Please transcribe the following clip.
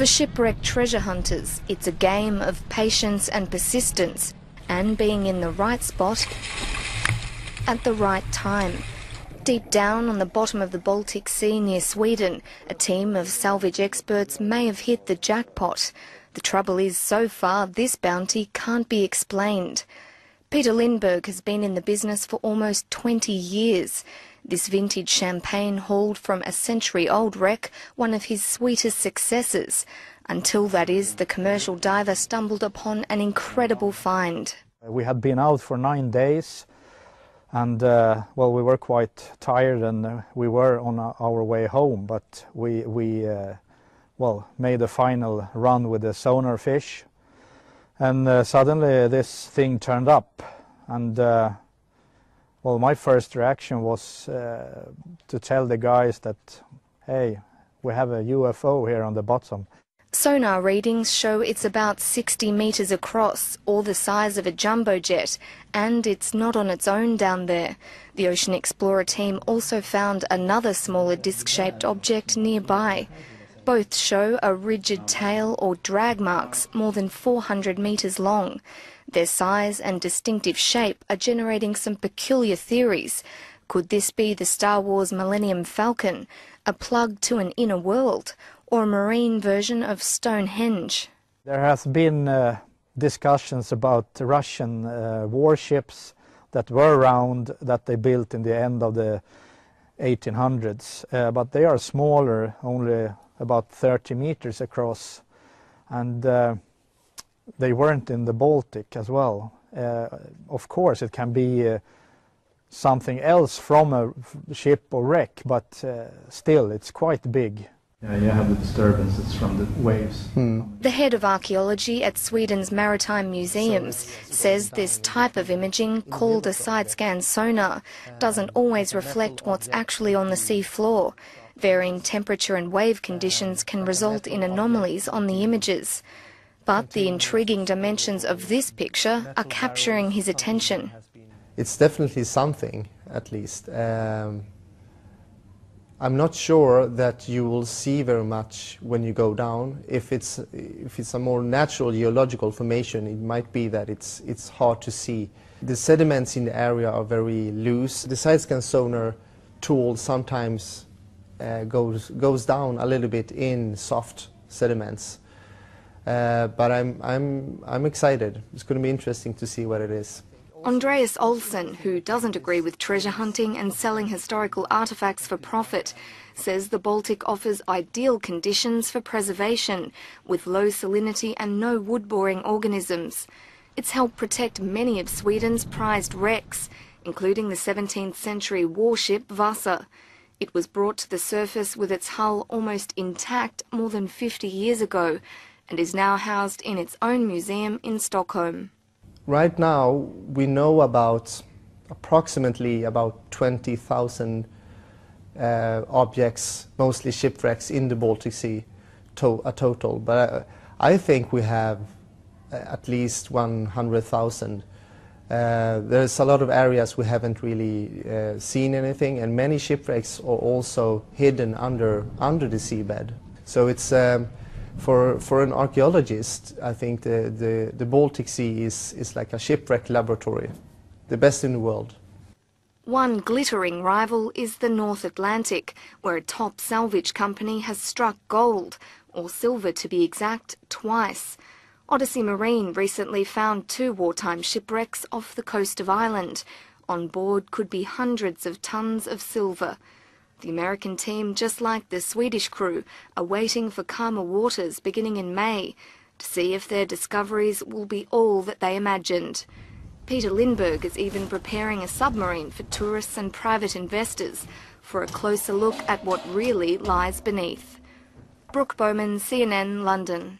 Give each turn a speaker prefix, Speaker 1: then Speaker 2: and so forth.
Speaker 1: For shipwrecked treasure hunters, it's a game of patience and persistence and being in the right spot at the right time. Deep down on the bottom of the Baltic Sea near Sweden, a team of salvage experts may have hit the jackpot. The trouble is, so far, this bounty can't be explained. Peter Lindberg has been in the business for almost 20 years. This vintage champagne hauled from a century-old wreck, one of his sweetest successes. Until, that is, the commercial diver stumbled upon an incredible find.
Speaker 2: We had been out for 9 days. And, well, we were quite tired and we were on our way home, but we made a final run with the sonar fish. And suddenly this thing turned up. And, well, my first reaction was to tell the guys that, hey, we have a UFO here on the bottom.
Speaker 1: Sonar readings show it's about 60 metres across, or the size of a jumbo jet, and it's not on its own down there. The Ocean Explorer team also found another smaller disc-shaped object nearby. Both show a rigid tail or drag marks more than 400 metres long. Their size and distinctive shape are generating some peculiar theories. Could this be the Star Wars Millennium Falcon, a plug to an inner world, or a marine version of Stonehenge?
Speaker 2: There has been discussions about Russian warships that were around, that they built in the end of the 1800s, but they are smaller, only about 30 meters across, and they weren't in the Baltic as well. Of course it can be something else from a ship or wreck, but still it's quite big.
Speaker 3: Yeah, you have the disturbances from the waves.
Speaker 1: The head of archaeology at Sweden's Maritime Museums says this type of imaging, called a side-scan sonar, doesn't always reflect what's actually on the sea floor. Varying temperature and wave conditions can result in anomalies on the images. But the intriguing dimensions of this picture are capturing his attention.
Speaker 4: It's definitely something, at least. I'm not sure that you will see very much when you go down. If it's a more natural geological formation, it might be that it's hard to see. The sediments in the area are very loose. The side-scan sonar tool sometimes goes down a little bit in soft sediments. But I'm excited. It's going to be interesting to see what it is.
Speaker 1: Andreas Olsen, who doesn't agree with treasure hunting and selling historical artefacts for profit, says the Baltic offers ideal conditions for preservation, with low salinity and no wood-boring organisms. It's helped protect many of Sweden's prized wrecks, including the 17th century warship Vasa. It was brought to the surface with its hull almost intact more than 50 years ago, and is now housed in its own museum in Stockholm.
Speaker 4: Right now, we know about approximately about 20,000 objects, mostly shipwrecks, in the Baltic Sea, a total. But I think we have at least 100,000. There's a lot of areas we haven't really seen anything, and many shipwrecks are also hidden under the seabed. So it's for an archaeologist, I think the Baltic Sea is like a shipwreck laboratory, the best in the world.
Speaker 1: One glittering rival is the North Atlantic, where a top salvage company has struck gold, or silver to be exact, twice. Odyssey Marine recently found 2 wartime shipwrecks off the coast of Ireland. On board could be hundreds of tons of silver. The American team, just like the Swedish crew, are waiting for calmer waters beginning in May to see if their discoveries will be all that they imagined. Peter Lindberg is even preparing a submarine for tourists and private investors for a closer look at what really lies beneath. Brooke Bowman, CNN, London.